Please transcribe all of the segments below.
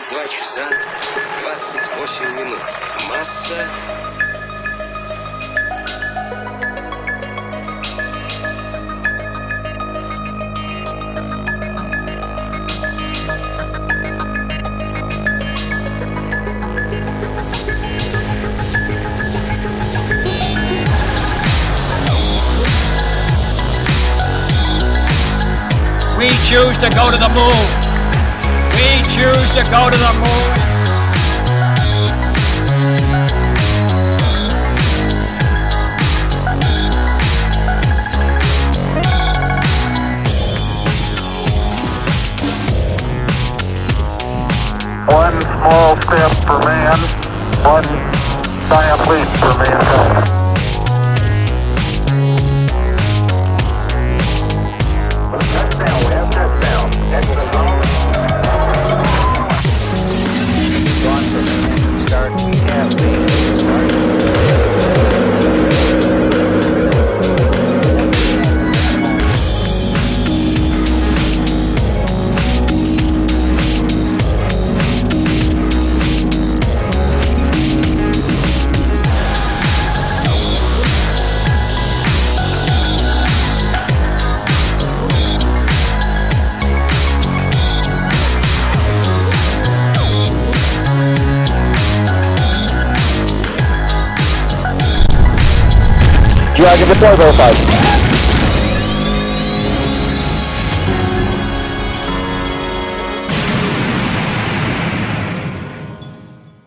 22 часа 28 минут. Масса... We choose to go to the moon. We choose to go to the moon. One small step for man, one giant leap for mankind. Dragon deploy verified.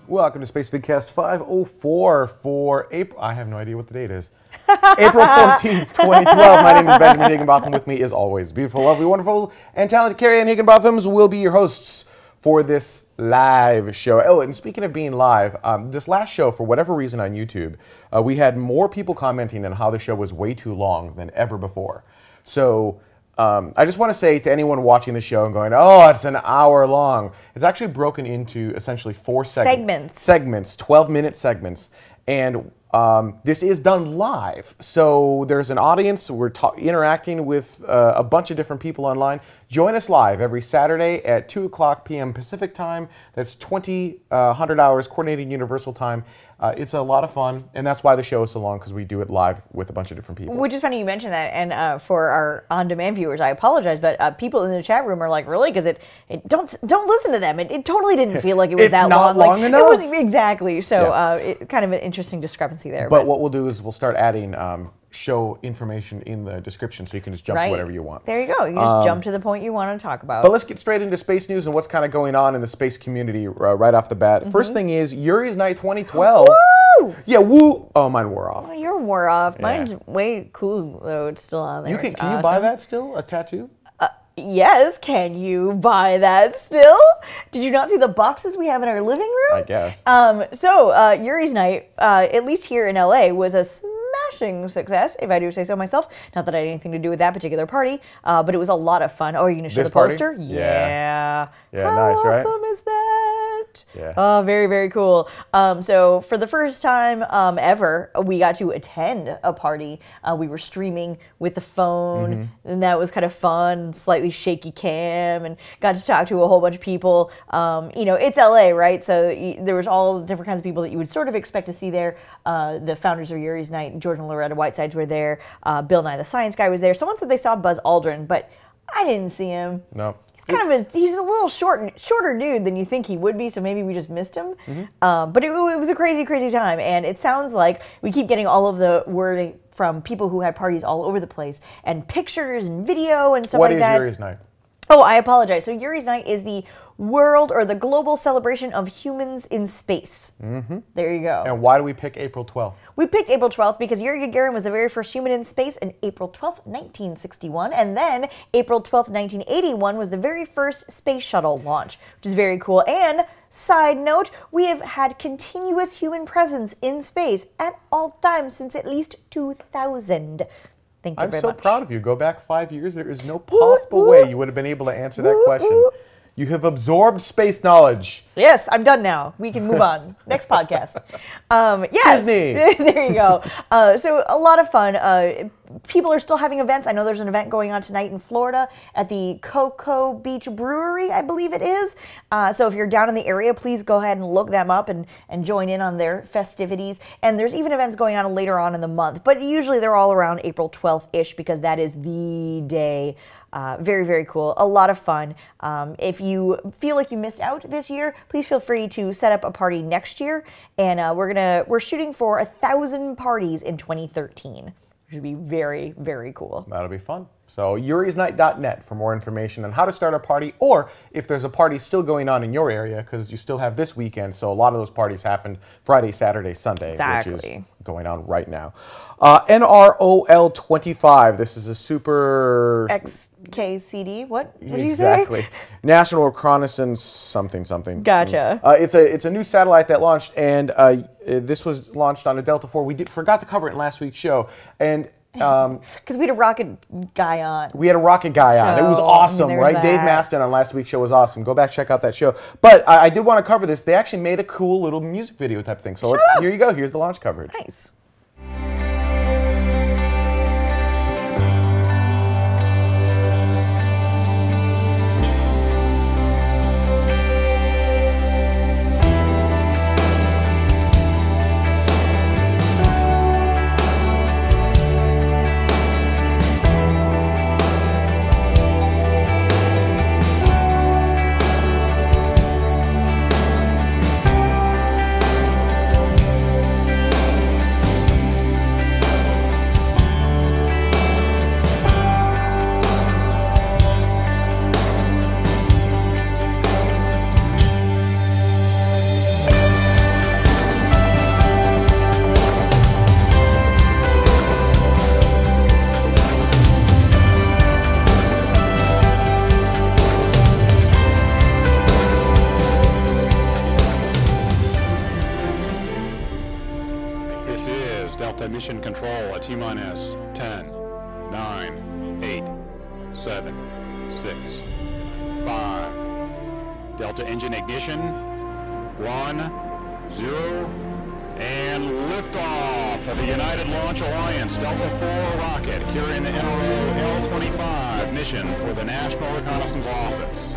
Welcome to Spacevidcast 504 for April. I have no idea what the date is. April 14th, 2012. My name is Benjamin Higginbotham. With me, as always, beautiful, lovely, wonderful, and talented Carrie Ann Higginbothams will be your hosts for this live show. Oh, and speaking of being live, this last show, for whatever reason on YouTube, we had more people commenting on how the show was way too long than ever before. So I just want to say to anyone watching the show and going, oh, it's an hour long. It's actually broken into essentially 4 segments. 12-minute segments. And this is done live. So there's an audience. We're interacting with a bunch of different people online. Join us live every Saturday at 2 o'clock p.m. Pacific time. That's 2,000 hours Coordinating Universal Time. It's a lot of fun, and that's why the show is so long, because we do it live with a bunch of different people. Which is funny you mentioned that, and for our on-demand viewers, I apologize, but people in the chat room are like, really? Because don't listen to them. It totally didn't feel like it was that long. It's not long enough. It was exactly. So kind of an interesting discrepancy there. But what we'll do is we'll start adding show information in the description, so you can just jump to whatever you want. There you go. You just jump to the point you want to talk about. But let's get straight into space news and what's kind of going on in the space community right off the bat. First thing is Yuri's Night 2012. Woo! Yeah, woo! Oh, mine wore off. Oh, your wore off. Mine's way cool though. It's still on there. Can you buy that still? A tattoo? Yes, can you buy that still? Did you not see the boxes we have in our living room? I guess. So Yuri's Night, at least here in LA, was a smashing success, if I do say so myself. Not that I had anything to do with that particular party, but it was a lot of fun. Oh, are you going to show the poster? Party? Yeah. Yeah, nice, right? How awesome is that? Yeah. Oh, very, very cool. So for the first time ever, we got to attend a party. We were streaming with the phone, and that was kind of fun, slightly shaky cam, and got to talk to a whole bunch of people. You know, it's LA, right? So there was all different kinds of people that you would sort of expect to see there. The founders of Yuri's Night, George and Loretta Whitesides, were there. Bill Nye the Science Guy was there. Someone said they saw Buzz Aldrin, but I didn't see him. No. He's a little shorter dude than you think he would be, so maybe we just missed him. But it was a crazy, crazy time, and it sounds like we keep getting all of the word from people who had parties all over the place, and pictures and video and stuff like that. What is Yuri's Night? Oh, I apologize. So Yuri's Night is the world or the global celebration of humans in space. There you go. And why do we pick April 12th? We picked April 12th because Yuri Gagarin was the very first human in space in April 12th, 1961. And then April 12th, 1981 was the very first space shuttle launch, which is very cool. And side note, we have had continuous human presence in space at all times since at least 2000. Thank you I'm very so much. proud of you. Go back 5 years. There is no possible way you would have been able to answer that question. You have absorbed space knowledge. Yes, I'm done now. We can move on. Next podcast. Yes. Disney. There you go. So a lot of fun. people are still having events. I know there's an event going on tonight in Florida at the Cocoa Beach Brewery, I believe it is. So if you're down in the area, please go ahead and look them up and join in on their festivities. And there's even events going on later on in the month, but usually they're all around April 12th-ish because that is the day. Very, very cool. A lot of fun. If you feel like you missed out this year, please feel free to set up a party next year. And we're shooting for 1,000 parties in 2013. Which would be very, very cool. That'll be fun. So yurisnight.net for more information on how to start a party, or if there's a party still going on in your area, because you still have this weekend. So a lot of those parties happened Friday, Saturday, Sunday, which is going on right now. NROL 25. This is a super XKCD. What did you say? Exactly. National Reconnaissance something. Gotcha. It's a new satellite that launched, and this was launched on a Delta IV. We forgot to cover it in last week's show, and because we had a rocket guy on. We had a rocket guy on. It was awesome, right? Dave Maston on last week's show was awesome. Go back, check out that show. But I did want to cover this. They actually made a cool little music video type thing. So here you go. Here's the launch coverage. Nice. Mission control at T-minus 10, 9, 8, 7, 6, 5. Delta engine ignition, 1, 0, and liftoff of the United Launch Alliance Delta IV rocket carrying the NRO L-25 mission for the National Reconnaissance Office.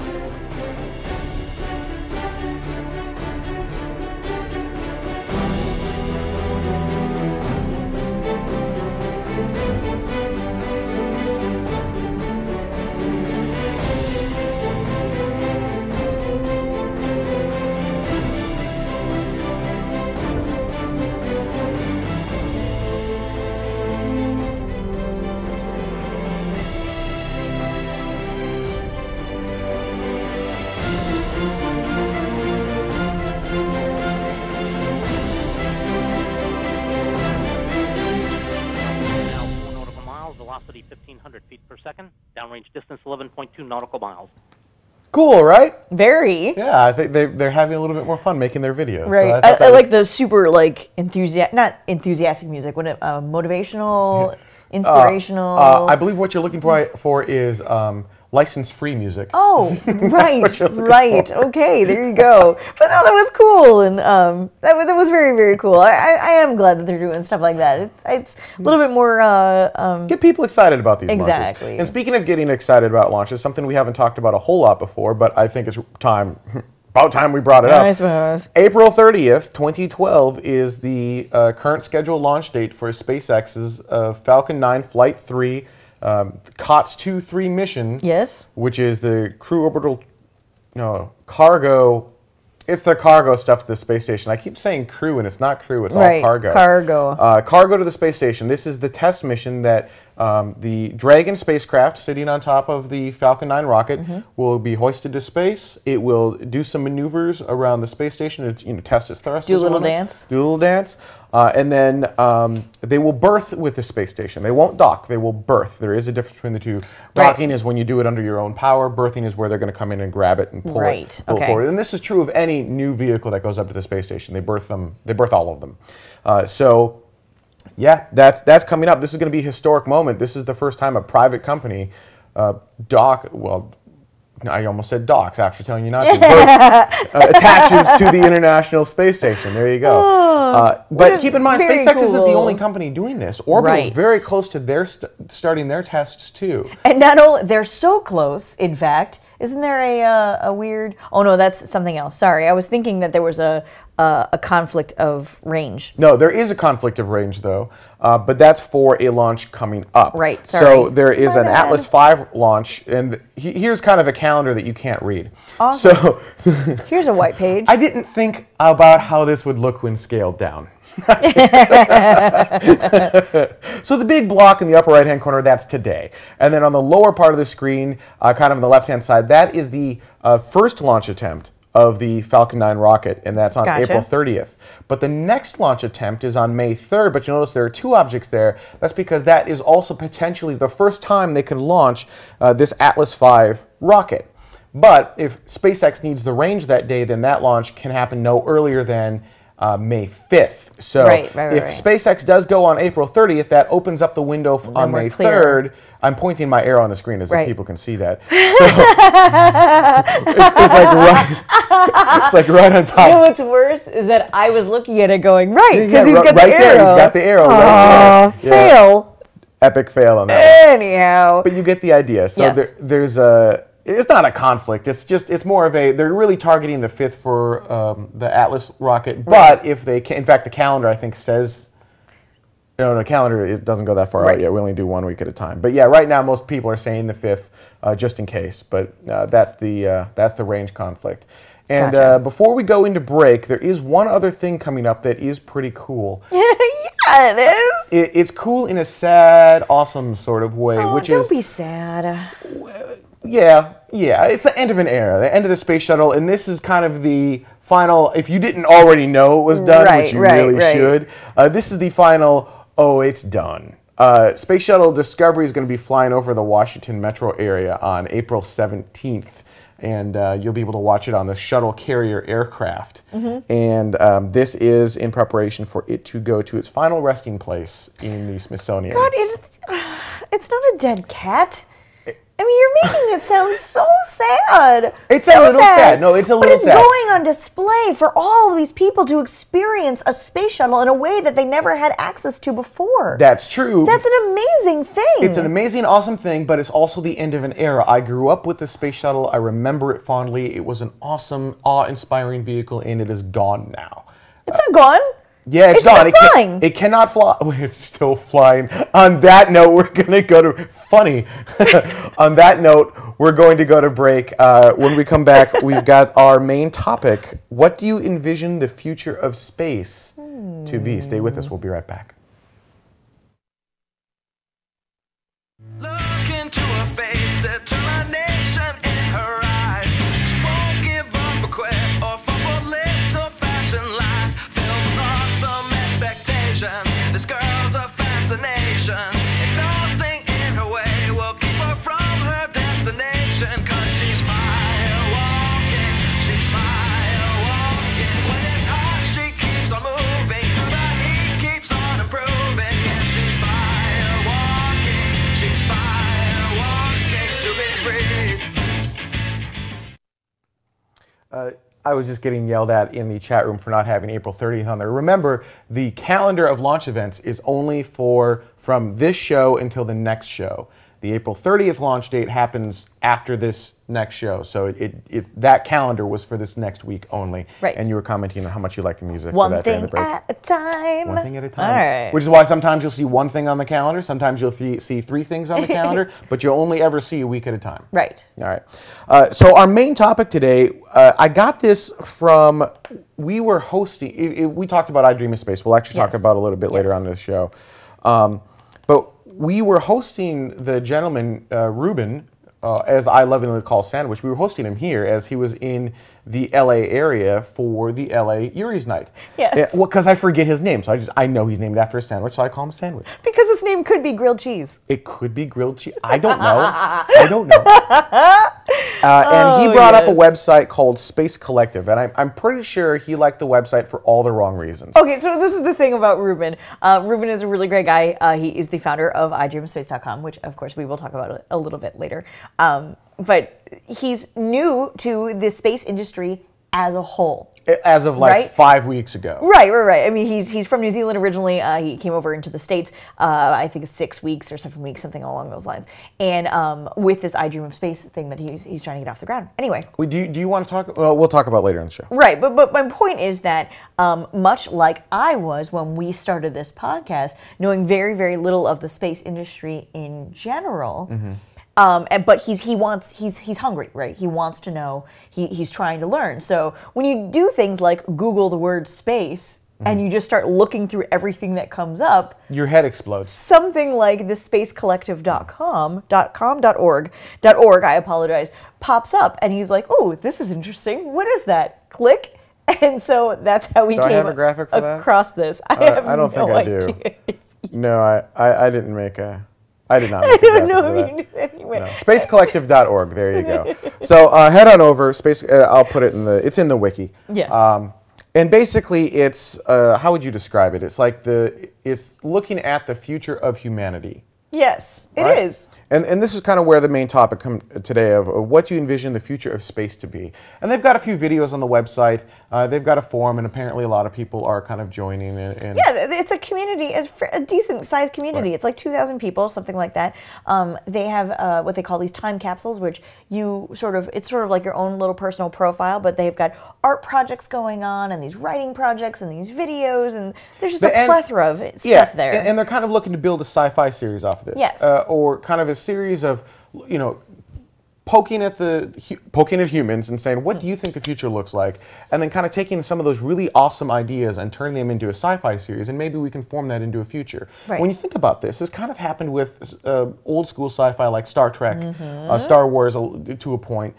Velocity 1,500 feet per second. Downrange distance 11.2 nautical miles. Cool, right? Very. Yeah, I think they're having a little bit more fun making their videos. Right. So I like the super not enthusiastic music. What motivational, inspirational. I believe what you're looking for is license-free music. Oh, right, right. Okay, there you go. But no, that was cool, and that was very, very cool. I am glad that they're doing stuff like that. It's a little bit more get people excited about these launches. Exactly. And speaking of getting excited about launches, something we haven't talked about a whole lot before, but I think it's about time we brought it up. I suppose. April 30th, 2012 is the current scheduled launch date for SpaceX's Falcon 9 Flight 3 COTS 2-3 mission. Yes. Which is the crew orbital, cargo. It's the cargo stuff to the space station. I keep saying crew, and it's not crew. It's all cargo. Cargo to the space station. This is the test mission that the Dragon spacecraft sitting on top of the Falcon 9 rocket will be hoisted to space. It will do some maneuvers around the space station to test its thrusters. Do a little dance. Do a little dance. And then they will berth with the space station. They won't dock. They will berth. There is a difference between the two. Docking is when you do it under your own power. Berthing is where they're going to come in and grab it and pull it forward. And this is true of any new vehicle that goes up to the space station. They berth them. They berth all of them. So yeah, that's coming up. This is going to be a historic moment. This is the first time a private company I almost said docks after telling you not to. Attaches to the International Space Station. There you go. But keep in mind, SpaceX isn't the only company doing this. Orbital's very close to their starting their tests too. And not only they're so close, in fact, isn't there a weird? Oh no, that's something else. Sorry, I was thinking that there was a conflict of range. No, there is a conflict of range though, but that's for a launch coming up. Right. Sorry. So there is an Atlas V launch, and here's kind of a calendar that you can't read. Awesome. So here's a white page. I didn't think about how this would look when scaled down. So the big block in the upper right-hand corner, that's today. And then on the lower part of the screen, kind of on the left-hand side, that is the first launch attempt of the Falcon 9 rocket, and that's on April 30th. But the next launch attempt is on May 3rd, but you notice there are two objects there. That's because that is also potentially the first time they can launch this Atlas V rocket. But if SpaceX needs the range that day, then that launch can happen no earlier than May 5th. So if SpaceX does go on April 30th, that opens up the window on May 3rd. I'm pointing my arrow on the screen as if people can see that. So it's like right on top. You know what's worse is that I was looking at it going, because he's got the arrow. There, he's got the arrow right there. Fail. Epic fail on that one. Anyhow. But you get the idea. So there's a... It's not a conflict. It's more of a. They're really targeting the 5th for the Atlas rocket. But if they can, in fact, the calendar I think says, no, the calendar it doesn't go that far out yet. We only do 1 week at a time. But yeah, right now most people are saying the 5th just in case. But that's the range conflict. And before we go into break, there is one other thing coming up that is pretty cool. Yeah, it is. It's cool in a sad, awesome sort of way, which don't is. Don't be sad. Yeah, it's the end of an era, the end of the space shuttle, and this is kind of the final, if you didn't already know it was done, which you really should, this is the final, it's done. Space Shuttle Discovery is going to be flying over the Washington metro area on April 17th, and you'll be able to watch it on the shuttle carrier aircraft. And this is in preparation for it to go to its final resting place in the Smithsonian. God, it's not a dead cat. I mean, you're making it sound so sad. It's a little sad. No, it's a little sad. But it's going on display for all of these people to experience a space shuttle in a way that they never had access to before. That's true. That's an amazing thing. It's an amazing, awesome thing, but it's also the end of an era. I grew up with the space shuttle. I remember it fondly. It was an awesome, awe-inspiring vehicle, and it is gone now. It's not gone. Yeah, it's gone. Still flying. It cannot fly. It's still flying. On that note, we're going to go to... Funny. On that note, we're going to go to break. When we come back, we've got our main topic. What do you envision the future of space to be? Stay with us. We'll be right back. Look into her face, determination in her eyes. She won't give up or quit or fumble little fashion lies. This girl's a fascination, and nothing in her way will keep her from her destination. 'Cause she's fire walking, she's fire walking. When it's hot, she keeps on moving, the heat keeps on improving. Yeah, she's fire walking to be free. I was just getting yelled at in the chat room for not having April 30th on there. Remember, the calendar of launch events is only from this show until the next show. The April 30th launch date happens after this next show. So that calendar was for this next week only. Right. And you were commenting on how much you like the music One for that during the break. thing at a time. One thing at a time. All right. Which is why sometimes you'll see one thing on the calendar, sometimes you'll see 3 things on the calendar, but you'll only ever see a week at a time. Right. All right. So our main topic today, I got this from, we were hosting, we talked about I Dream of Space. We'll actually talk about it a little bit later on in the show. But we were hosting the gentleman, Ruben, as I lovingly call Sandwich. We were hosting him here as he was in the LA area for the LA Yuri's night. Yes. Well, because I forget his name, so I know he's named after a sandwich, so I call him Sandwich. Because his name could be grilled cheese. It could be grilled cheese. I don't know. I don't know. And he brought up a website called Space Collective, and I'm pretty sure he liked the website for all the wrong reasons. Okay, so this is the thing about Ruben. Ruben is a really great guy. He is the founder of idreamspace.com, which of course we will talk about a little bit later. But he's new to the space industry as a whole. As of like 5 weeks ago. Right. I mean, he's from New Zealand originally. He came over into the States, I think 6 weeks or 7 weeks, something along those lines. And with this I Dream of Space thing that he's trying to get off the ground. Anyway. Do you want to talk? Well, we'll talk about later in the show. Right, but my point is that much like I was when we started this podcast, knowing very, very little of the space industry in general, but he's hungry, right? He wants to know. He's trying to learn. So when you do things like Google the word space and you just start looking through everything that comes up, your head explodes. Something like the spacecollective.org, I apologize, pops up, and he's like, "Oh, this is interesting. What is that?" Click. And so that's how we Do came I have a graphic for across that? this. I don't think I do. No, I didn't make a. I did not I make a don't graphic know for if that. you do anyway. No. Spacecollective.org. There you go. So head on over. I'll put it it's in the wiki. Yes. And basically, it's how would you describe it? It's like it's looking at the future of humanity. Yes, it right? is. And this is kind of where the main topic today of what you envision the future of space to be. And they've got a few videos on the website. They've got a forum, and apparently a lot of people are kind of joining. Yeah, it's a community, it's a decent-sized community. Right. It's like 2,000 people, something like that. They have what they call these time capsules, which it's sort of like your own little personal profile, but they've got art projects going on, and these writing projects, and these videos, and there's just a plethora of stuff there. And they're kind of looking to build a sci-fi series off of this. Yes. Or kind of a series of, poking at humans and saying, what do you think the future looks like? And then kind of taking some of those really awesome ideas and turning them into a sci-fi series, and maybe we can form that into a future. Right. When you think about this kind of happened with old school sci-fi like Star Trek, Star Wars to a point,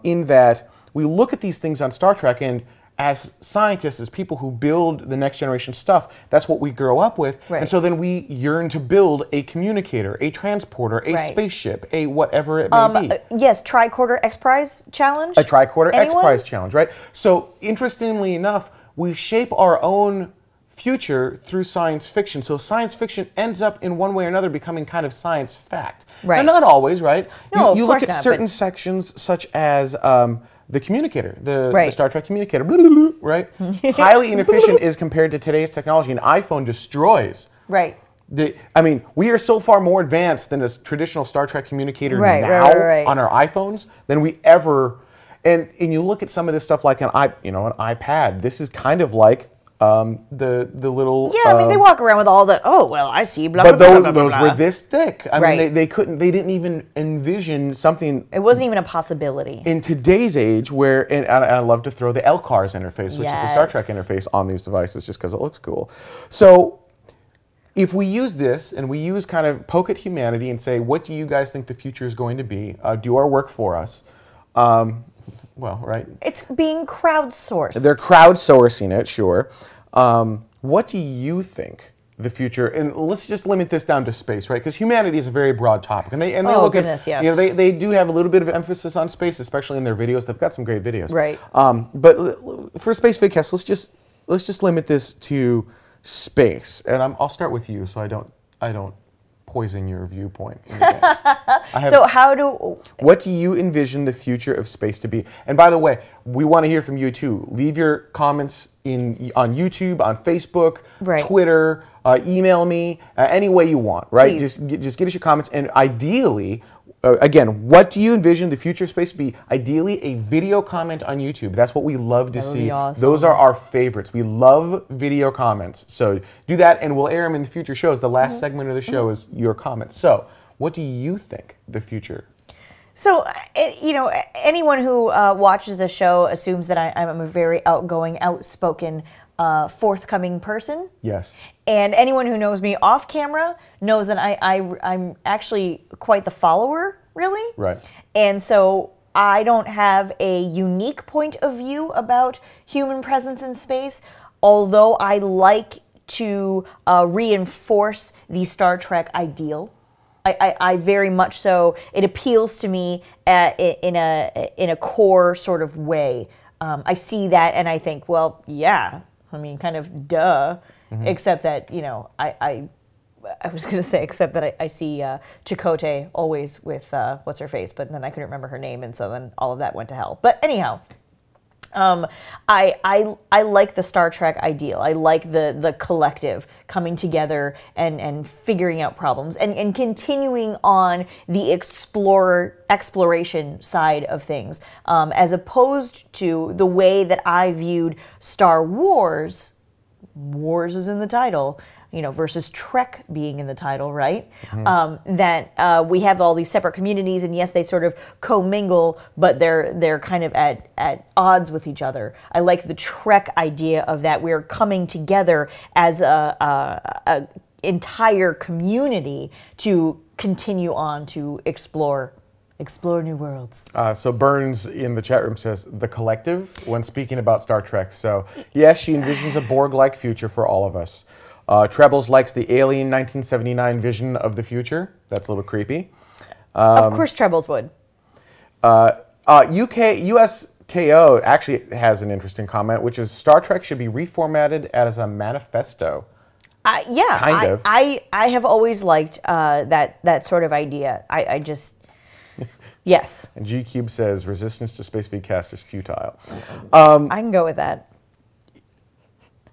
in that we look at these things on Star Trek, and as scientists, as people who build the next generation stuff, that's what we grow up with. Right. And so then we yearn to build a communicator, a transporter, a spaceship, a whatever it may be. Yes, Tricorder X Prize Challenge. A Tricorder X Prize Challenge, right? So interestingly enough, we shape our own future through science fiction. So science fiction ends up in one way or another becoming kind of science fact. Right. And not always, right? No, you look at certain sections such as the communicator, the Star Trek communicator, right? Highly inefficient is compared to today's technology. An iPhone destroys. Right. I mean, we are so far more advanced than a traditional Star Trek communicator now on our iPhones than we ever. And you look at some of this stuff like an iPad. This is kind of like the little. Yeah, I mean, they walk around with all the. Oh well, I see. Blah, but blah, those blah, blah, blah. were this thick. I mean, they didn't even envision something. It wasn't even a possibility in today's age, where and I love to throw the LCARS interface, which is the Star Trek interface, on these devices, just because it looks cool. So, if we use this and we use kind of poke at humanity and say, what do you guys think the future is going to be? Do our work for us. Well, right. It's being crowdsourced. They're crowdsourcing it, sure. What do you think the future? And let's just limit this down to space, right? Because humanity is a very broad topic, and they look at they do have a little bit of emphasis on space, especially in their videos. They've got some great videos, right? But for Spacevidcast, let's just limit this to space, and I'll start with you, so I don't poison your viewpoint. What do you envision the future of space to be? And by the way, we want to hear from you too. Leave your comments on YouTube, on Facebook, Twitter, email me, any way you want, right? Just get us your comments, and ideally, again, what do you envision the future of space to be? Ideally, a video comment on YouTube. That's what we love to see. Awesome. Those are our favorites. We love video comments. So do that, and we'll air them in the future shows. The last segment of the show is your comments. So what do you think the future? So, anyone who watches the show assumes that I'm a very outgoing, outspoken, forthcoming person. Yes. And anyone who knows me off camera knows that I'm actually quite the follower, really. Right. And so I don't have a unique point of view about human presence in space, although I like to reinforce the Star Trek ideal. I very much so. It appeals to me in a core sort of way. I see that and I think, well, yeah. I mean, kind of duh. Except that, you know, I was going to say, except that I see Chakotay always with what's her face, but then I couldn't remember her name, and so then all of that went to hell. But anyhow, I like the Star Trek ideal. I like the collective coming together and figuring out problems and continuing on the exploration side of things, as opposed to the way that I viewed Star Wars. Wars is in the title, you know, versus Trek being in the title, right? That we have all these separate communities, and yes, they sort of commingle, but they're kind of at odds with each other. I like the Trek idea of that we're coming together as a entire community to continue on to explore new worlds. So Burns in the chat room says, the collective, when speaking about Star Trek. So yes, she envisions a Borg-like future for all of us. Trebles likes the alien 1979 vision of the future. That's a little creepy. Of course Trebles would. USKO actually has an interesting comment, which is Star Trek should be reformatted as a manifesto. Yeah, kind of. I have always liked that sort of idea. I just... Yes. And G Cube says resistance to Spacevidcast is futile. I can go with that.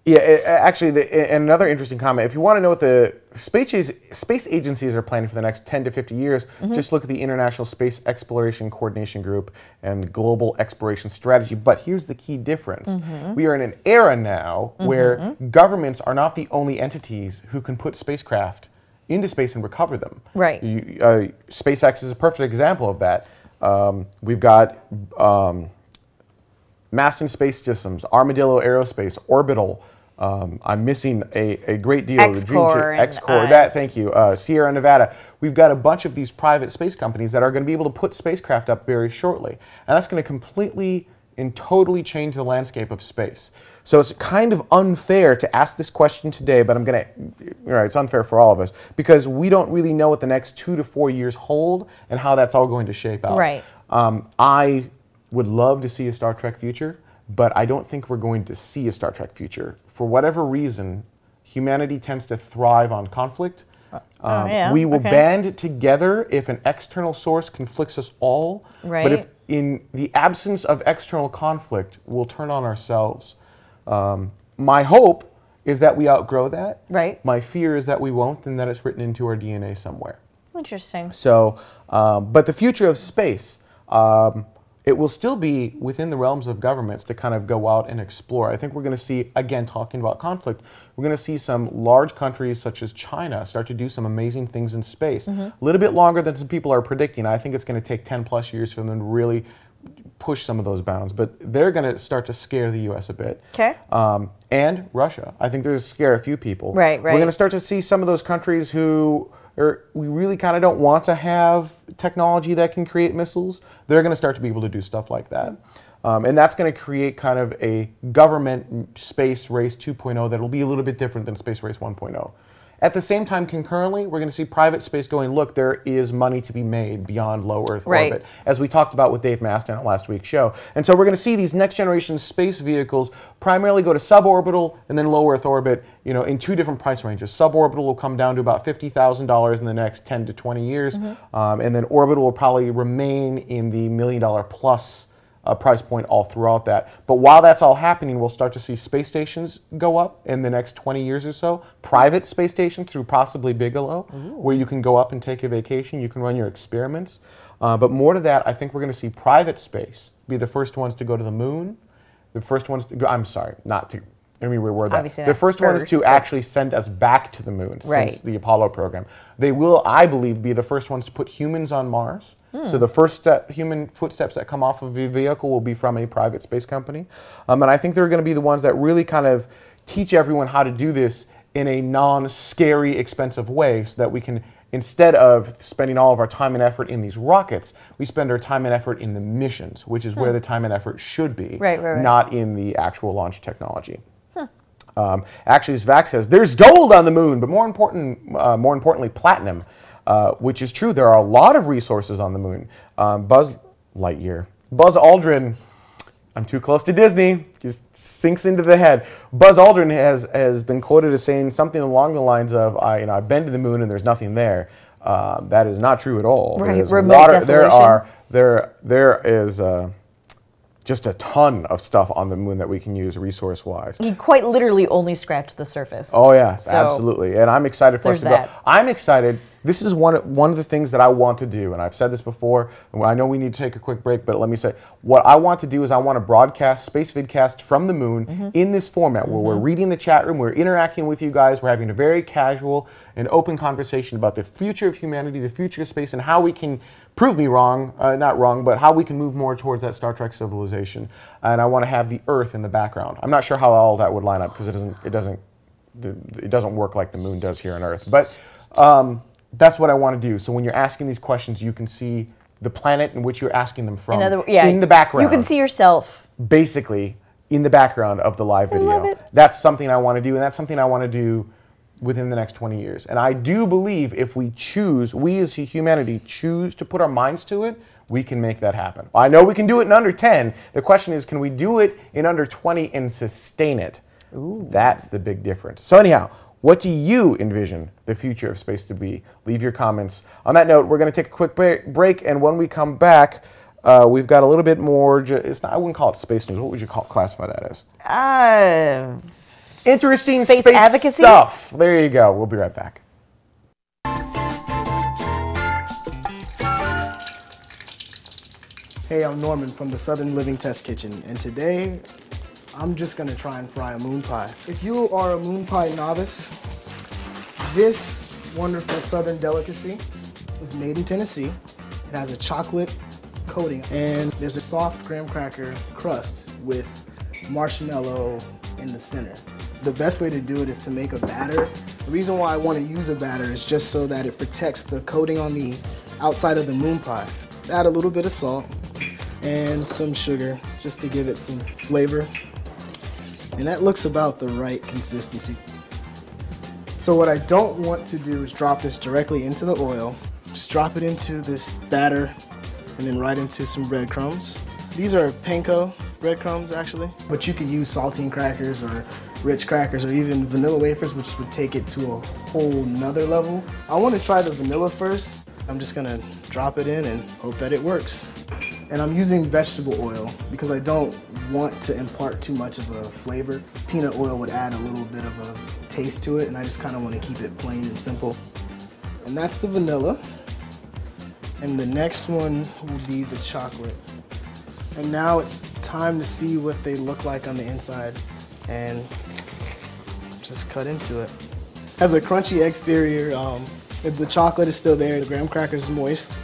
Yeah, actually, and another interesting comment. If you want to know what the space agencies are planning for the next 10 to 50 years, just look at the International Space Exploration Coordination Group and Global Exploration Strategy. But here's the key difference. We are in an era now where governments are not the only entities who can put spacecraft into space and recover them. Right. SpaceX is a perfect example of that. We've got Masten Space Systems, Armadillo Aerospace, Orbital. I'm missing a great deal. X-Corps. Thank you. Sierra Nevada. We've got a bunch of these private space companies that are going to be able to put spacecraft up very shortly. And that's going to completely and totally change the landscape of space. So it's kind of unfair to ask this question today, but I'm going to, it's unfair for all of us, because we don't really know what the next 2 to 4 years hold and how that's all going to shape out. Right. I would love to see a Star Trek future, but I don't think we're going to see a Star Trek future. For whatever reason, humanity tends to thrive on conflict. We will band together if an external source conflicts us all. Right. But if in the absence of external conflict, we'll turn on ourselves. My hope is that we outgrow that. Right. My fear is that we won't, and that it's written into our DNA somewhere. Interesting. So, but the future of space, it will still be within the realms of governments to kind of go out and explore. I think we're going to see, again, talking about conflict, we're going to see some large countries such as China start to do some amazing things in space. A little bit longer than some people are predicting. I think it's going to take 10 plus years for them to really push some of those bounds, but they're going to start to scare the U.S. a bit. Okay. And Russia. I think there's scare a few people. Right. We're going to start to see some of those countries who we really kind of don't want to have technology that can create missiles. They're going to start to be able to do stuff like that. And that's going to create kind of a government space race 2.0 that will be a little bit different than space race 1.0. At the same time, concurrently, we're going to see private space going, look, there is money to be made beyond low Earth orbit, as we talked about with Dave Maston at last week's show. And so we're going to see these next generation space vehicles primarily go to suborbital and then low Earth orbit, in 2 different price ranges. Suborbital will come down to about $50,000 in the next 10 to 20 years, and then orbital will probably remain in the $1 million plus price point all throughout that. But while that's all happening, we'll start to see space stations go up in the next 20 years or so. Private space stations through possibly Bigelow, where you can go up and take a vacation. You can run your experiments. But more to that, I think we're going to see private space be the first ones to go to the moon. The first ones to go, I'm sorry, not to, let me reword that. Obviously the first ones to actually send us back to the moon since the Apollo program. They will, I believe, be the first ones to put humans on Mars. So the first human footsteps that come off of a vehicle will be from a private space company. And I think they're going to be the ones that really kind of teach everyone how to do this in a non-scary, expensive way so that we can, instead of spending all of our time and effort in these rockets, we spend our time and effort in the missions, which is where the time and effort should be, not in the actual launch technology. Actually, as Vax says, there's gold on the moon, but more importantly, platinum. which is true. There are a lot of resources on the moon. Buzz Aldrin, I'm too close to Disney, just sinks into the head. Buzz Aldrin has been quoted as saying something along the lines of, I've been to the moon and there's nothing there. That is not true at all. Right, There's remote desolation. There is just a ton of stuff on the moon that we can use resource-wise. He quite literally only scratched the surface. Oh yes, So, absolutely. And I'm excited for us to there's go. that. I'm excited. This is one of the things that I want to do, and I've said this before. I know we need to take a quick break, but let me say, what I want to do is I want to broadcast Spacevidcast from the moon in this format where we're reading the chat room, we're interacting with you guys, we're having a very casual and open conversation about the future of humanity, the future of space, and how we can prove me wrong, not wrong, but how we can move more towards that Star Trek civilization. And I want to have the Earth in the background. I'm not sure how all that would line up because it doesn't work like the moon does here on Earth. But that's what I want to do. So when you're asking these questions, you can see the planet in which you're asking them from in the background. You can see yourself. Basically, in the background of the live video. love it. That's something I want to do, and that's something I want to do within the next 20 years. And I do believe if we as humanity choose to put our minds to it, we can make that happen. I know we can do it in under 10. The question is, can we do it in under 20 and sustain it? Ooh. That's the big difference. So anyhow, what do you envision the future of space to be? Leave your comments. On that note, we're going to take a quick break, and when we come back, we've got a little bit more. I wouldn't call it space news. What would you classify that as? Interesting space advocacy stuff. There you go. We'll be right back. Hey, I'm Norman from the Southern Living Test Kitchen, and today I'm just gonna try and fry a moon pie. If you are a moon pie novice, this wonderful Southern delicacy is made in Tennessee. It has a chocolate coating, and there's a soft graham cracker crust with marshmallow in the center. The best way to do it is to make a batter. The reason why I want to use a batter is just so that it protects the coating on the outside of the moon pie. Add a little bit of salt and some sugar just to give it some flavor. And that looks about the right consistency. So what I don't want to do is drop this directly into the oil. Just drop it into this batter and then right into some breadcrumbs. These are panko breadcrumbs actually, but you could use saltine crackers or Ritz crackers or even vanilla wafers, which would take it to a whole nother level. I want to try the vanilla first. I'm just gonna drop it in and hope that it works. And I'm using vegetable oil because I don't want to impart too much of a flavor. Peanut oil would add a little bit of a taste to it, and I just kind of want to keep it plain and simple. And that's the vanilla. And the next one will be the chocolate. And now it's time to see what they look like on the inside and just cut into it. It has a crunchy exterior. The chocolate is still there, the graham cracker is moist,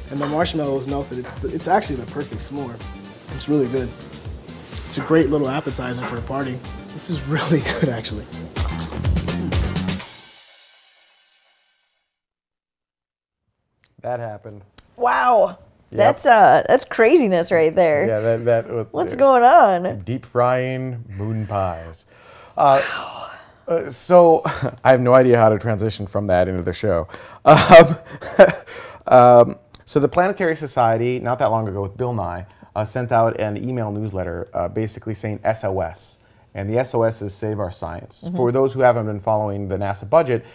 and the marshmallow is melted. It's actually the perfect s'more. It's really good. It's a great little appetizer for a party. This is really good, actually. That happened. Wow. Yep. That's craziness right there. Yeah, What's going on? Deep frying moon pies. So I have no idea how to transition from that into the show. So the Planetary Society, not that long ago with Bill Nye, sent out an email newsletter basically saying SOS. And the SOS is Save Our Science. For those who haven't been following the NASA budget,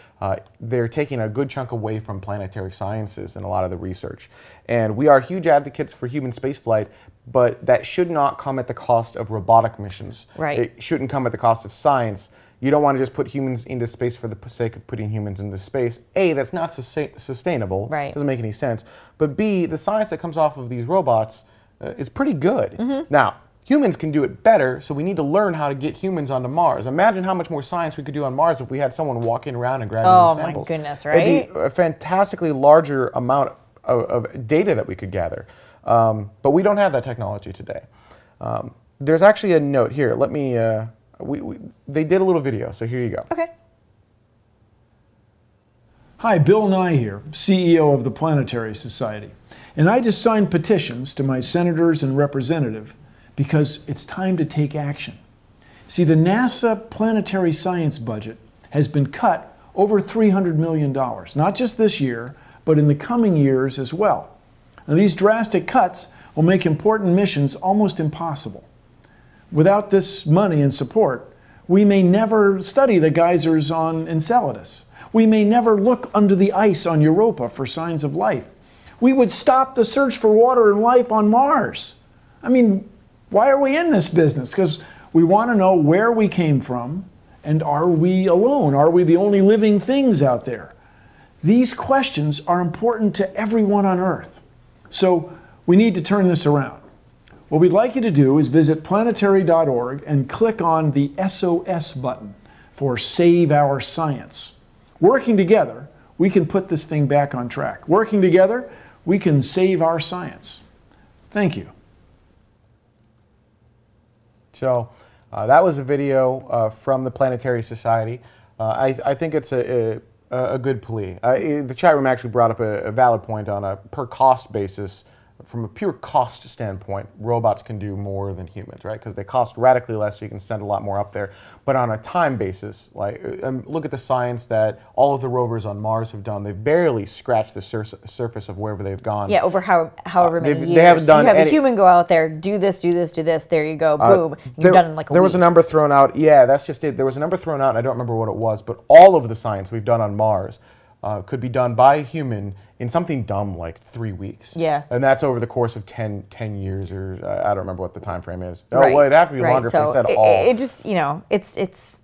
they're taking a good chunk away from planetary sciences and a lot of the research. And we are huge advocates for human spaceflight, but that should not come at the cost of robotic missions. Right. It shouldn't come at the cost of science. You don't want to just put humans into space for the sake of putting humans into space. A, that's not sustainable. Right. Doesn't make any sense. But B, the science that comes off of these robots is pretty good. Now, humans can do it better, so we need to learn how to get humans onto Mars. Imagine how much more science we could do on Mars if we had someone walking around and grabbing these samples. Oh my goodness, right? It'd be a fantastically larger amount of data that we could gather. But we don't have that technology today. There's actually a note here. Let me, they did a little video, so here you go. Okay. Hi, Bill Nye here, CEO of the Planetary Society. And I just signed petitions to my senators and representatives because it's time to take action. See, the NASA planetary science budget has been cut over $300 million, not just this year, but in the coming years as well. Now, these drastic cuts will make important missions almost impossible. Without this money and support, we may never study the geysers on Enceladus. We may never look under the ice on Europa for signs of life. We would stop the search for water and life on Mars. I mean, why are we in this business? Because we want to know where we came from, and are we alone? Are we the only living things out there? These questions are important to everyone on Earth. So we need to turn this around. What we'd like you to do is visit planetary.org and click on the SOS button for Save Our Science. Working together, we can put this thing back on track. Working together, we can save our science. Thank you. So that was a video from the Planetary Society. I think it's a good plea. The chat room actually brought up a valid point on a per cost basis. From a pure cost standpoint, robots can do more than humans, right? Because they cost radically less, so you can send a lot more up there. But on a time basis, like look at the science that all of the rovers on Mars have done. They've barely scratched the surface of wherever they've gone. Yeah, over however many years. They haven't done you have a human go out there, do this, do this, do this. There you go, boom. You're done in like a week. There was a number thrown out. Yeah, that's just it. There was a number thrown out, and I don't remember what it was. But all of the science we've done on Mars could be done by a human in something dumb like 3 weeks. Yeah. And that's over the course of 10 years, or I don't remember what the time frame is. Right. Oh, well, it'd have to be longer if they said all. It just, you know, it's,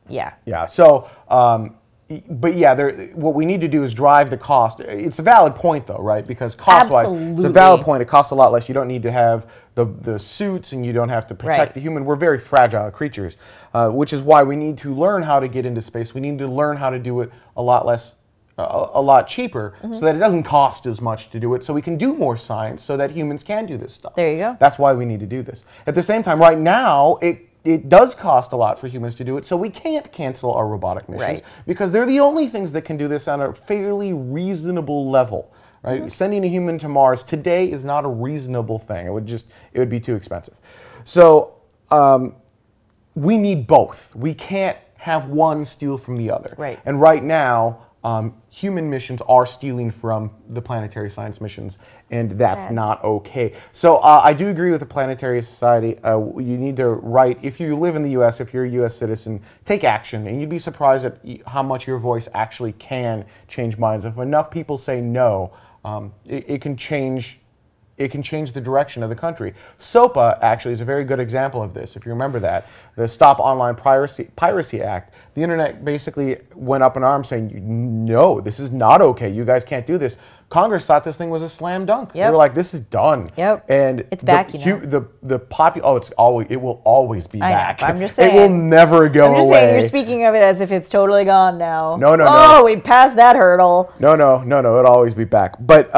yeah. Yeah, so, but yeah, what we need to do is drive the cost. It's a valid point though, right? Because cost-wise, it's a valid point. It costs a lot less. You don't need to have the suits, and you don't have to protect the human. We're very fragile creatures, which is why we need to learn how to get into space. We need to learn how to do it a lot cheaper, so that it doesn't cost as much to do it, so we can do more science so that humans can do this stuff. There you go. That's why we need to do this. At the same time, right now, it does cost a lot for humans to do it, so we can't cancel our robotic missions, because they're the only things that can do this on a fairly reasonable level. Right? Sending a human to Mars today is not a reasonable thing. It would be too expensive. So we need both. We can't have one steal from the other. Right. And right now, human missions are stealing from the planetary science missions, and that's not okay. So I do agree with the Planetary Society. You need to write, if you live in the U.S., if you're a U.S. citizen, take action, and you'd be surprised at how much your voice actually can change minds. If enough people say no, it can change the direction of the country. SOPA actually is a very good example of this, if you remember that. The Stop Online Piracy Act, the internet basically went up in arms saying, no, this is not okay, you guys can't do this. Congress thought this thing was a slam dunk. They were like, this is done. And it's back, it will always be back. I'm just saying. It will never go away. I'm just saying, you're speaking of it as if it's totally gone now. No. Oh, we passed that hurdle. No, it'll always be back. But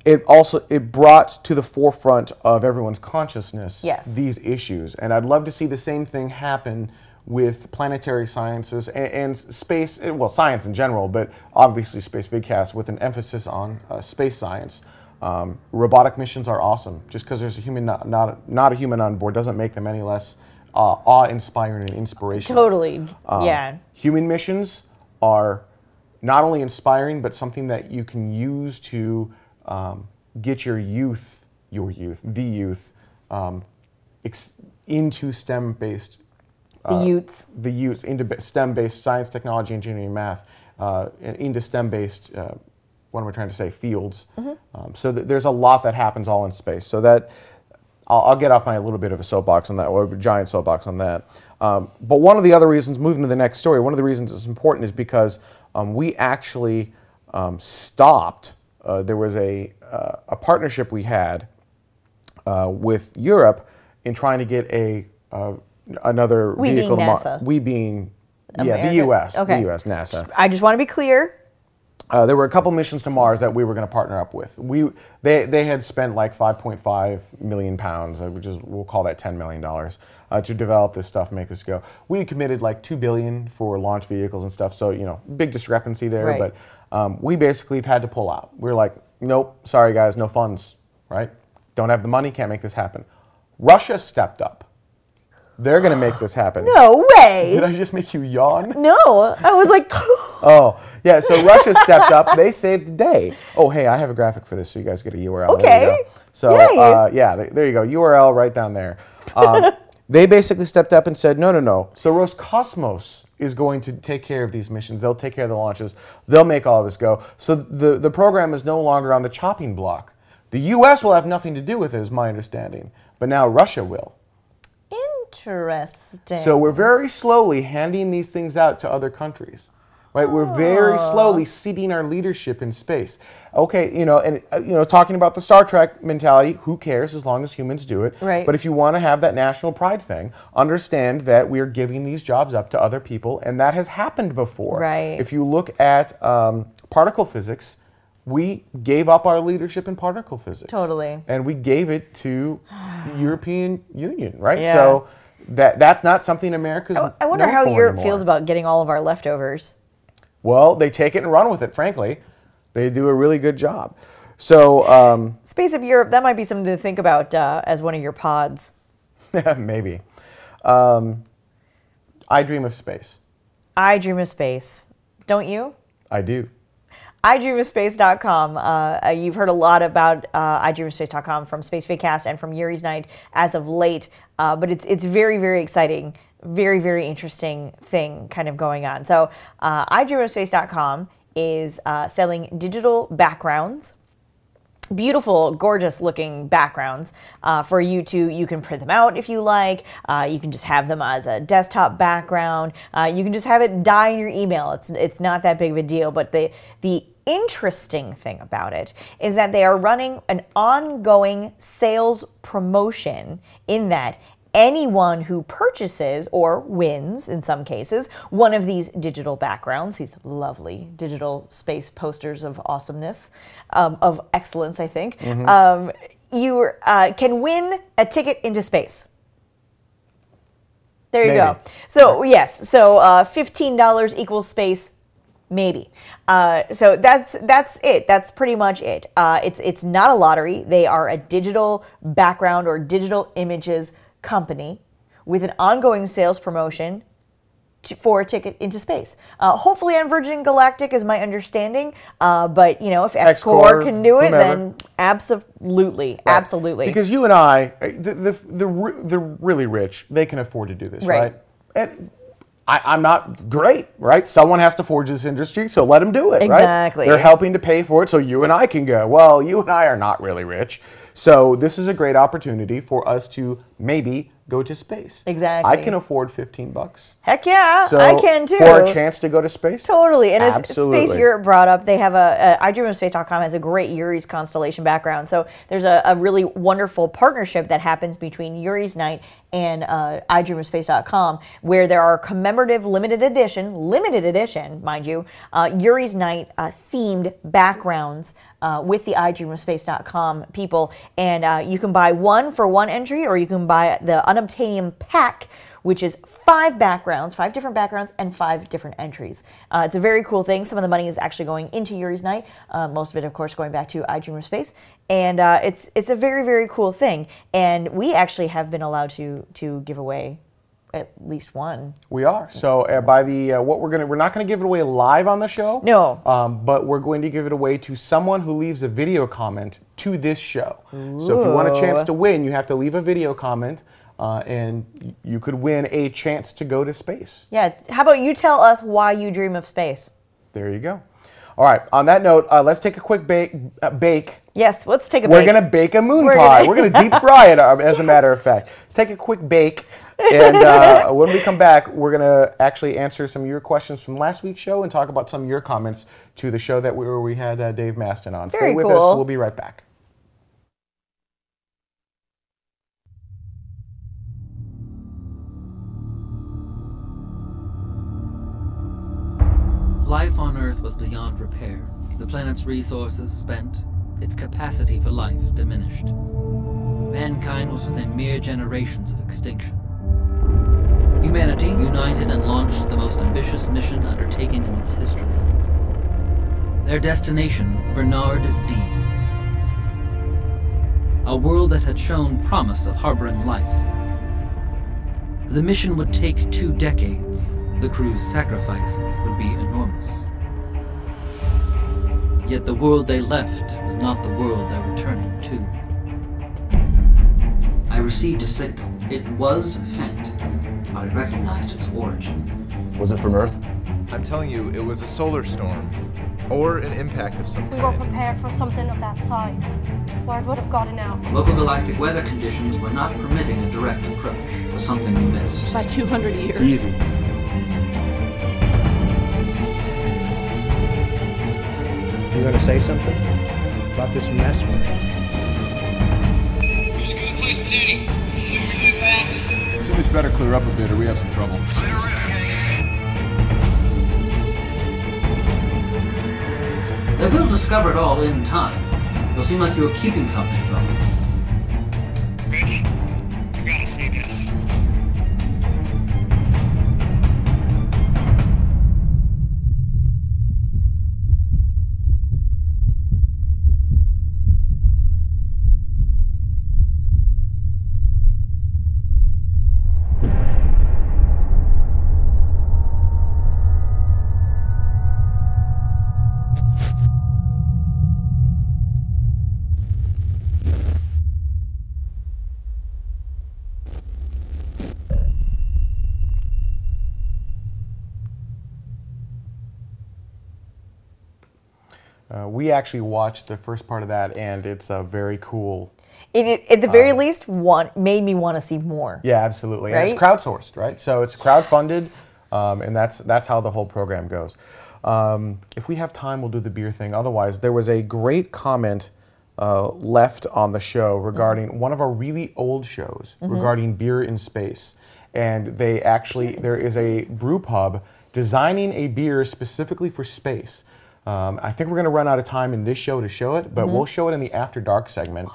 it brought to the forefront of everyone's consciousness these issues. And I'd love to see the same thing happen with planetary sciences and space, well, science in general, but obviously Spacevidcast with an emphasis on space science. Robotic missions are awesome. Just because there's a human, not a human on board, doesn't make them any less awe-inspiring and inspirational. Totally, yeah. Human missions are not only inspiring, but something that you can use to get the youth, into STEM-based the youths into STEM-based science, technology, engineering, math, into STEM-based, what am I trying to say, fields. So there's a lot that happens all in space. So that, I'll get off my little bit of a soapbox on that, or a giant soapbox on that. But one of the other reasons, moving to the next story, one of the reasons it's important is because we actually stopped, there was a partnership we had with Europe in trying to get another vehicle to Mars. We being the U.S. Okay. The U.S. NASA. I just want to be clear. There were a couple missions to Mars that we were going to partner up with. They had spent like 5.5 million pounds, which is, we'll call that $10 million, to develop this stuff, make this go. We committed like $2 billion for launch vehicles and stuff, so big discrepancy there. But we basically have had to pull out. We were like, nope, sorry guys, no funds, right? Don't have the money, can't make this happen. Russia stepped up. They're going to make this happen. No way. Did I just make you yawn? No, I was like, oh, yeah, so Russia stepped up. They saved the day. Oh, hey, I have a graphic for this, so you guys get a URL. Okay. There you go. So, yeah, there you go. URL right down there. They basically stepped up and said, no. So Roscosmos is going to take care of these missions. They'll take care of the launches. They'll make all of this go. So the program is no longer on the chopping block. The U.S. will have nothing to do with it, is my understanding. But now Russia will. Interesting. So we're very slowly handing these things out to other countries. Right? We're very slowly ceding our leadership in space. Okay, talking about the Star Trek mentality, who cares as long as humans do it? Right. But if you want to have that national pride thing, understand that we are giving these jobs up to other people, and that has happened before. Right. If you look at particle physics, we gave up our leadership in particle physics. Totally. And we gave it to the European Union, right? Yeah. So that's not something America's I wonder known how for Europe anymore. feels about getting all of our leftovers. Well, they take it and run with it, frankly. They do a really good job. So, Space of Europe, that might be something to think about as one of your pods. maybe. I dream of space. I dream of space. Don't you? I do. iDreamOfSpace.com. You've heard a lot about iDreamOfSpace.com from Spacevidcast and from Yuri's Night as of late, but it's very, very exciting, very, very interesting thing kind of going on. So iDreamOfSpace.com is selling digital backgrounds, beautiful, gorgeous looking backgrounds for you can print them out if you like. You can just have them as a desktop background. You can just have it die in your email. It's not that big of a deal, but the interesting thing about it is that they are running an ongoing sales promotion in that anyone who purchases or wins, in some cases, one of these digital backgrounds, these lovely digital space posters of awesomeness, of excellence, I think, you can win a ticket into space. There you go. So, yes, so $15 equals space, maybe. So that's it. That's pretty much it. It's not a lottery. They are a digital background or digital images company with an ongoing sales promotion for a ticket into space. Hopefully on Virgin Galactic is my understanding, but if X-Corps can do it, then absolutely, right. Absolutely. Because you and I, the really rich, they can afford to do this, right? And I'm not great, right? Someone has to forge this industry, so let them do it, right? Exactly. They're helping to pay for it, so you and I can go. Well, you and I are not really rich, so this is a great opportunity for us to maybe go to space. Exactly. I can afford $15. Heck yeah, so I can too. For a chance to go to space? Totally. And absolutely. As Space Europe brought up, they have iDreamOfSpace.com has a great Yuri's constellation background. So there's a really wonderful partnership that happens between Yuri's Night and iDreamOfSpace.com, where there are commemorative limited edition, mind you, Yuri's Night themed backgrounds with the iDreamOfSpace.com people. And you can buy one for one entry, or you can buy the Unobtainium pack, which is 5 different backgrounds, and 5 different entries. It's a very cool thing. Some of the money is actually going into Yuri's Night. Most of it, of course, going back to iDreamOfSpace. And it's a very, very cool thing. And we actually have been allowed to give away at least one. We are. So by the we're not going to give it away live on the show. No. But we're going to give it away to someone who leaves a video comment to this show. Ooh. So if you want a chance to win, you have to leave a video comment. And you could win a chance to go to space. Yeah. How about you tell us why you dream of space? There you go. All right. On that note, let's take a quick bake. Yes, let's take a bake. We're going to bake a moon pie. We're going to deep fry it, as a matter of fact. Let's take a quick bake. And when we come back, we're going to actually answer some of your questions from last week's show and talk about some of your comments to the show where we had Dave Maston on. Very Stay with cool. us. We'll be right back. Life on Earth was beyond repair. The planet's resources spent, its capacity for life diminished. Mankind was within mere generations of extinction. Humanity united and launched the most ambitious mission undertaken in its history. Their destination, Bernard D. A world that had shown promise of harboring life. The mission would take 2 decades. The crew's sacrifices would be enormous. Yet the world they left is not the world they're returning to. I received a signal. It was faint, but I recognized its origin. Was it from Earth? I'm telling you, it was a solar storm. Or an impact of some We were prepared for something of that size. Word would have gotten out. Local galactic weather conditions were not permitting a direct approach. It was something we missed. By 200 years. Easy. You gonna say something about this mess? There's a good place, City. Something good passing. Something's better clear up a bit or we have some trouble. They will discover it all in time. It'll seem like you were keeping something from them. Rich, you gotta see this. We actually watched the first part of that, and it's a very cool. At the very least, made me want to see more. Yeah, absolutely. Right? And it's crowdsourced, right? So it's crowdfunded, and that's how the whole program goes. If we have time, we'll do the beer thing. Otherwise, there was a great comment left on the show regarding one of our really old shows regarding beer in space. And they actually, there is a brew pub designing a beer specifically for space. I think we're going to run out of time in this show to show it, but we'll show it in the After Dark segment.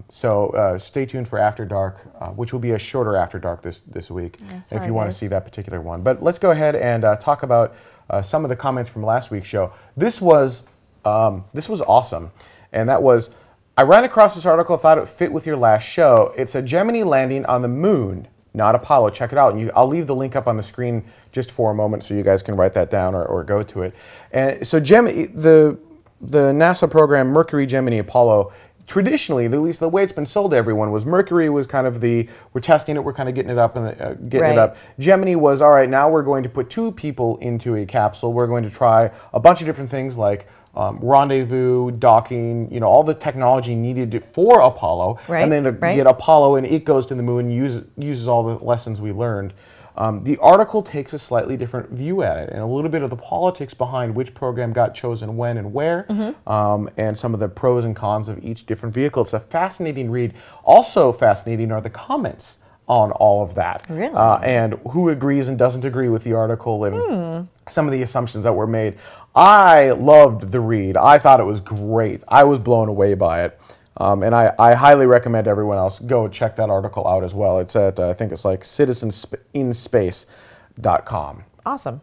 So stay tuned for After Dark, which will be a shorter After Dark this week, if you want to see that particular one. But let's go ahead and talk about some of the comments from last week's show. This was awesome, and that was, I ran across this article, thought it fit with your last show. It's a Gemini landing on the moon, not Apollo. Check it out. And I'll leave the link up on the screen just for a moment so you guys can write that down or go to it. And so the NASA program Mercury, Gemini, Apollo, traditionally, at least the way it's been sold to everyone, was Mercury was kind of we're testing it, we're kind of getting it up and getting it up. Gemini was, all right, now we're going to put 2 people into a capsule. We're going to try a bunch of different things like rendezvous, docking, all the technology needed for Apollo, and then to get Apollo, and it goes to the moon, uses all the lessons we learned. The article takes a slightly different view at it, and a little bit of the politics behind which program got chosen when and where, and some of the pros and cons of each different vehicle. It's a fascinating read. Also fascinating are the comments on all of that, and who agrees and doesn't agree with the article, and some of the assumptions that were made. I loved the read. I thought it was great. I was blown away by it. And I highly recommend everyone else go check that article out as well. It's at, I think it's like citizeninspace.com. Awesome.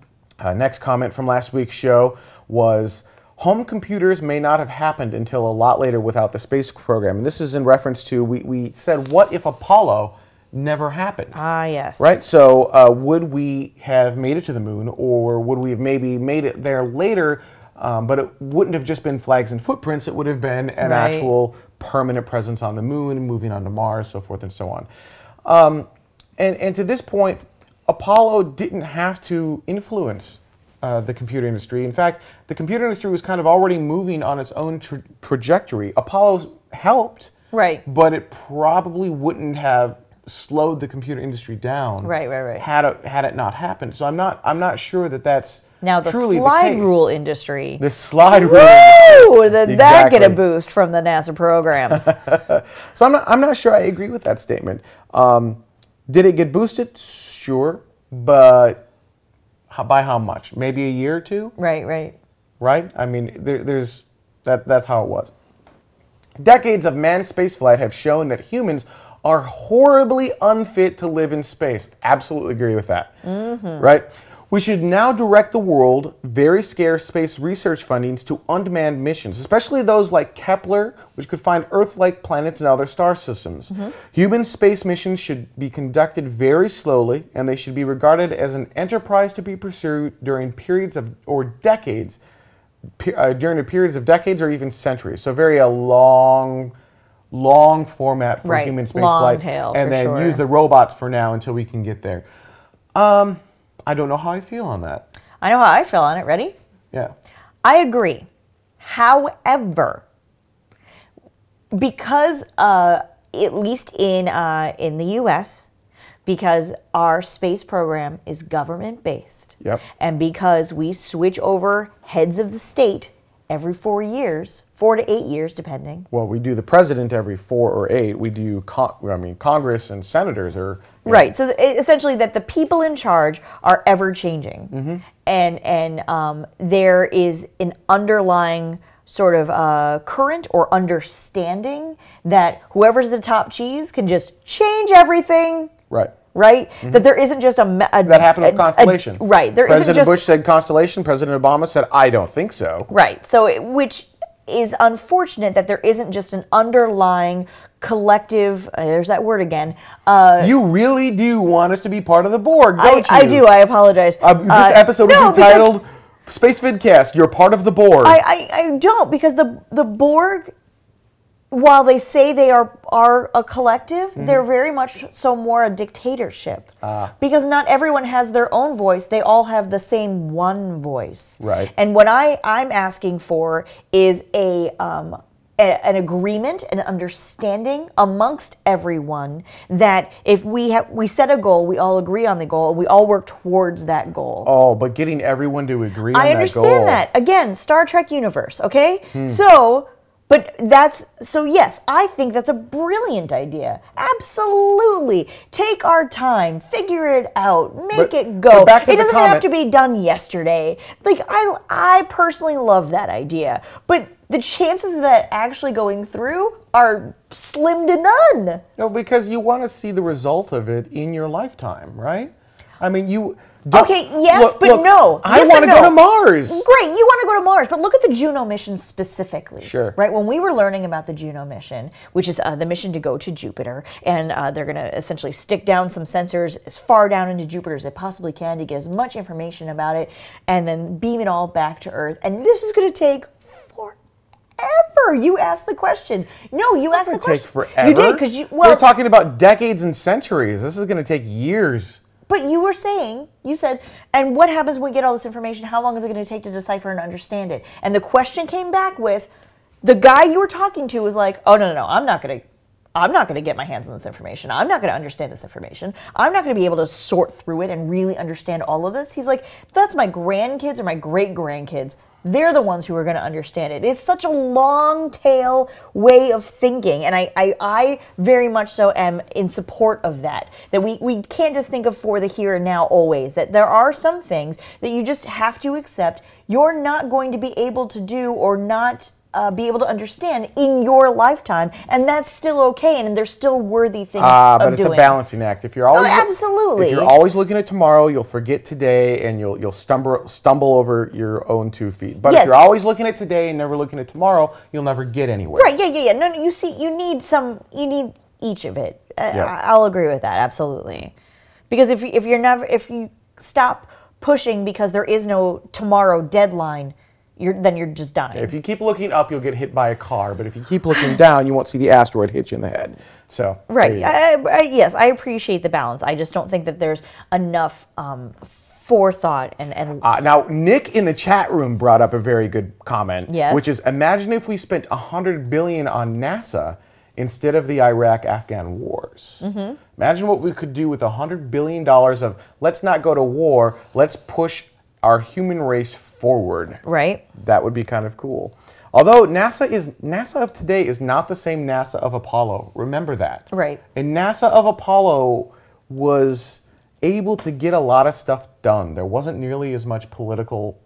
Next comment from last week's show was, home computers may not have happened until a lot later without the space program. And this is in reference to, we said, what if Apollo never happened? Ah, yes. Right? So would we have made it to the moon, or would we have maybe made it there later, but it wouldn't have just been flags and footprints, it would have been an actual permanent presence on the moon, moving on to Mars, so forth and so on. And to this point, Apollo didn't have to influence the computer industry. In fact, the computer industry was kind of already moving on its own trajectory. Apollo helped, but it probably wouldn't have slowed the computer industry down had it not happened. So I'm not sure that that's now the truly slide the case. Rule industry. The slide rule. Woo! Did that get a boost from the NASA programs? So I'm not sure I agree with that statement. Did it get boosted? Sure, but by how much? Maybe a year or two? Right. I mean, that's how it was. Decades of manned spaceflight have shown that humans are horribly unfit to live in space. Absolutely agree with that. Right? We should now direct the world very scarce space research fundings to unmanned missions, especially those like Kepler, which could find Earth-like planets and other star systems. Human space missions should be conducted very slowly, and they should be regarded as an enterprise to be pursued during periods of or decades, during the periods of decades or even centuries. So very long format for human space flight, and then use the robots for now until we can get there. I don't know how I feel on that. I know how I feel on it. Ready? Yeah. I agree. However, because at least in the U.S., because our space program is government-based, and because we switch over heads of the state every 4 years, 4 to 8 years, depending. Well, we do the president every 4 or 8. We do, Congress and senators are... Right, so essentially that the people in charge are ever-changing. And there is an underlying sort of current or understanding that whoever's the top cheese can just change everything. Right? That there isn't just that happened with Constellation. Right. There President Bush said Constellation. President Obama said, I don't think so. Right. So, which is unfortunate that there isn't just an underlying collective, there's that word again. You really do want us to be part of the Borg, don't you? I do. I apologize. This episode will be titled Spacevidcast, You're Part of the Borg. I don't, because the Borg, while they say they are a collective, they're very much so more a dictatorship. Because not everyone has their own voice. They all have the same one voice. Right. And what I'm asking for is an agreement, an understanding amongst everyone that if we set a goal, we all agree on the goal, we all work towards that goal. Oh, but getting everyone to agree on that goal. I understand that. Again, Star Trek universe, okay? So yes, I think that's a brilliant idea. Absolutely. Take our time, figure it out, make it go. It doesn't have to be done yesterday. Like, I personally love that idea. But the chances of that actually going through are slim to none. No, because you want to see the result of it in your lifetime, right? I mean, you... Okay, yes, but no. I want to go to Mars. Great, you want to go to Mars, but look at the Juno mission specifically. Sure. Right, when we were learning about the Juno mission, which is the mission to go to Jupiter, and they're going to essentially stick down some sensors as far down into Jupiter as they possibly can to get as much information about it, and then beam it all back to Earth. And this is going to take forever. You asked the question. No, you asked the question. Take forever. You did, because we're talking about decades and centuries. This is going to take years. But you were saying, you said, and what happens when we get all this information? How long is it going to take to decipher and understand it? And the question came back with, the guy you were talking to was like, oh, no, I'm not going to get my hands on this information. I'm not going to understand this information. I'm not going to be able to sort through it and really understand all of this. He's like, that's my grandkids or my great-grandkids. They're the ones who are going to understand it. It's such a long tail way of thinking, and I very much so am in support of that. That we can't just think of for the here and now always. That there are some things that you just have to accept you're not going to be able to do or not be able to understand in your lifetime, and that's still okay, and there's still worthy things of but it's doing. a balancing act. If you're always absolutely, if you're always looking at tomorrow, you'll forget today, and you'll stumble over your own 2 feet. But if you're always looking at today and never looking at tomorrow, you'll never get anywhere. Right? Yeah. No. You see, you need each of it. I'll agree with that absolutely, because if you stop pushing because there is no tomorrow deadline, then you're just dying. If you keep looking up, you'll get hit by a car. But if you keep looking down, you won't see the asteroid hit you in the head. So right. Yes, I appreciate the balance. I just don't think that there's enough forethought and. Now, Nick in the chat room brought up a very good comment. Yes. Which is, imagine if we spent $100 billion on NASA instead of the Iraq-Afghan wars. Imagine what we could do with $100 billion of, let's not go to war, let's push our human race forward. Right. That would be kind of cool. Although NASA of today is not the same NASA of Apollo. Remember that. Right. And NASA of Apollo was able to get a lot of stuff done. There wasn't nearly as much political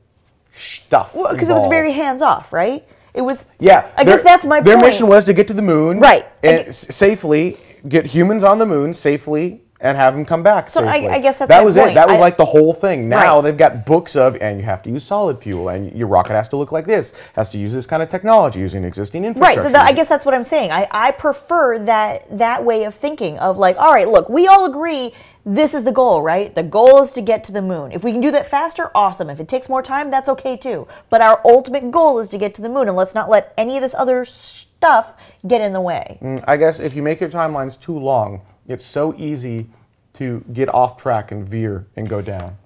stuff. Well, because it was very hands-off, right? It was. Yeah. I guess that's my point. Their mission was to get to the moon. Right. And safely get humans on the moon safely and have them come back So safely. I guess that's that my was point. it. That was like the whole thing. Now Right. they've got books of, and you have to use solid fuel, and your rocket has to look like this, has to use this kind of technology using existing infrastructure. Right, so I guess that's what I'm saying. I prefer that way of thinking of like, all right, look, we all agree this is the goal, right? The goal is to get to the moon. If we can do that faster, awesome. If it takes more time, that's okay too. But our ultimate goal is to get to the moon, and let's not let any of this other stuff get in the way. I guess if you make your timelines too long, it's so easy to get off track and veer and go down.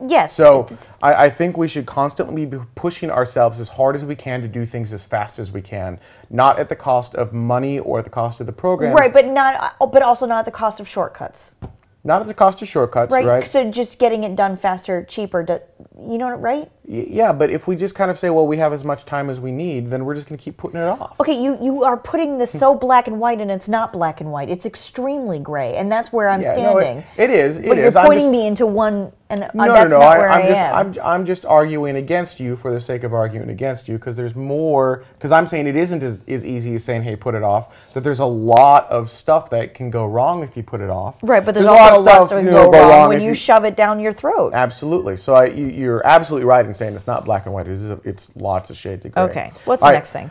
Yes. So I think we should constantly be pushing ourselves as hard as we can to do things as fast as we can, not at the cost of money or at the cost of the programs. Right, but also not at the cost of shortcuts. Not at the cost of shortcuts, right? So just getting it done faster, cheaper, you know, right? Yeah, but if we just kind of say, well, we have as much time as we need, then we're just going to keep putting it off. Okay, you are putting this so black and white, and it's not black and white. It's extremely gray, and that's where I'm standing. No, it is. But you're pointing me into one, and that's not where I am. I'm just arguing against you for the sake of arguing against you, because there's more. Because I'm saying it isn't as easy as saying, hey, put it off. That there's a lot of stuff that can go wrong if you put it off. Right, but there's also a lot of stuff that can go wrong when you shove it down your throat. Absolutely. So you're absolutely right in saying it's not black and white. It's lots of shades of gray. Okay. What's the next thing?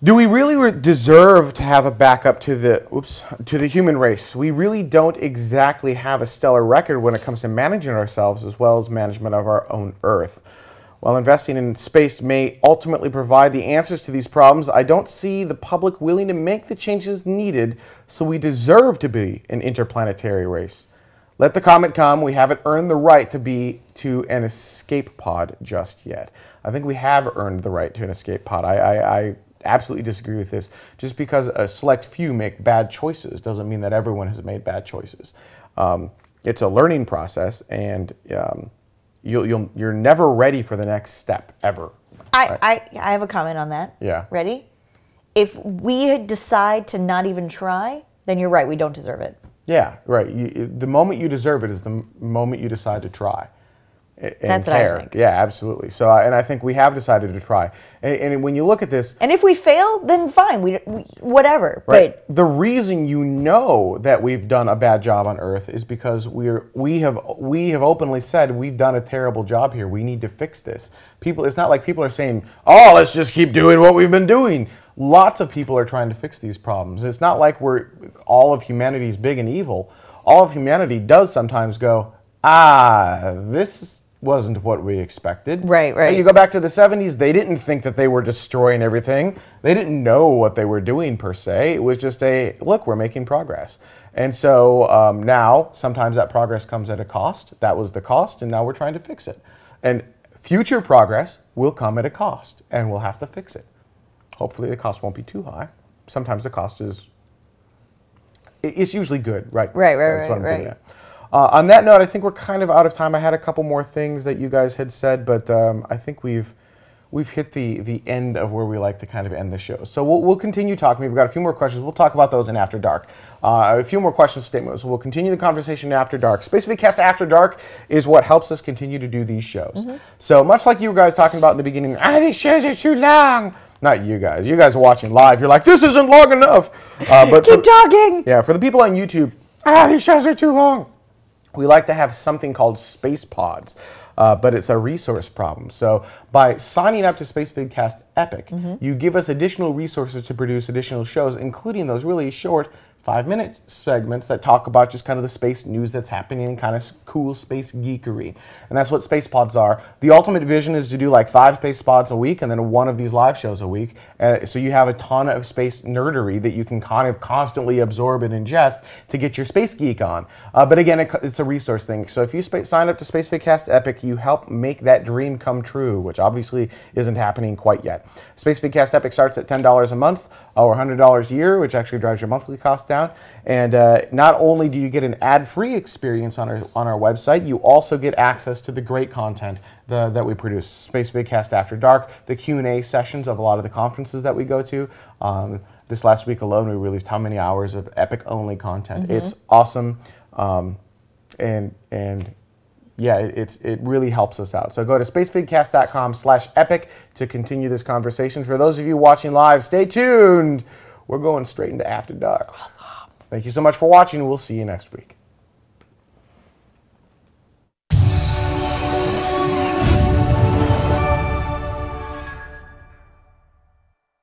Do we really deserve to have a backup to the human race? We really don't exactly have a stellar record when it comes to managing ourselves as well as management of our own Earth. While investing in space may ultimately provide the answers to these problems, I don't see the public willing to make the changes needed, so we deserve to be an interplanetary race. Let the comet come. We haven't earned the right to an escape pod just yet. I think we have earned the right to an escape pod. I absolutely disagree with this. Just because a select few make bad choices doesn't mean that everyone has made bad choices. It's a learning process, and you're never ready for the next step, ever. I have a comment on that. Yeah. Ready? If we decide to not even try, then you're right, we don't deserve it. Yeah, right. The moment you deserve it is the moment you decide to try. That's what I think. Yeah, absolutely. So, and I think we have decided to try. And when you look at this, and if we fail, then fine. We whatever. Right. But the reason you know that we've done a bad job on Earth is because we have openly said we've done a terrible job here. We need to fix this. It's not like people are saying, "Oh, let's just keep doing what we've been doing." Lots of people are trying to fix these problems. It's not like all of humanity is big and evil. All of humanity does sometimes go, this wasn't what we expected. Right. You go back to the 70s, they didn't think that they were destroying everything. They didn't know what they were doing per se. It was just look, we're making progress. And so now, sometimes that progress comes at a cost. That was the cost, and now we're trying to fix it. And future progress will come at a cost, and we'll have to fix it. Hopefully the cost won't be too high. Sometimes the cost it's usually good, right? Right. That's what I'm getting at. On that note, I think we're kind of out of time. I had a couple more things that you guys had said, but I think we've hit the end of where we like to kind of end the show. So we'll continue talking. We've got a few more questions. We'll talk about those in After Dark. A few more questions, statements. So we'll continue the conversation in After Dark. Spacevidcast After Dark is what helps us continue to do these shows. Mm-hmm. So much like you guys talking about in the beginning, these shows are too long. Not you guys. You guys are watching live. You're like, this isn't long enough. But keep talking. Yeah, for the people on YouTube, these shows are too long. We like to have something called space pods, but it's a resource problem. So by signing up to Spacevidcast Epic, you give us additional resources to produce additional shows, including those really short 5-minute segments that talk about just kind of the space news that's happening and kind of cool space geekery. And that's what space pods are. The ultimate vision is to do like 5 space pods a week and then 1 of these live shows a week. So you have a ton of space nerdery that you can kind of constantly absorb and ingest to get your space geek on. But again, it's a resource thing. So if you sign up to Spacevidcast Epic, you help make that dream come true, which obviously isn't happening quite yet. Spacevidcast Epic starts at $10 a month or $100 a year, which actually drives your monthly cost down. And not only do you get an ad-free experience on our website, you also get access to the great content that we produce. Spacevidcast After Dark, the Q&A sessions of a lot of the conferences that we go to. This last week alone, we released how many hours of Epic-only content. It's awesome, and yeah, it really helps us out. So go to spacevidcast.com/epic to continue this conversation. For those of you watching live, stay tuned. We're going straight into After Dark. Awesome. Thank you so much for watching. We'll see you next week.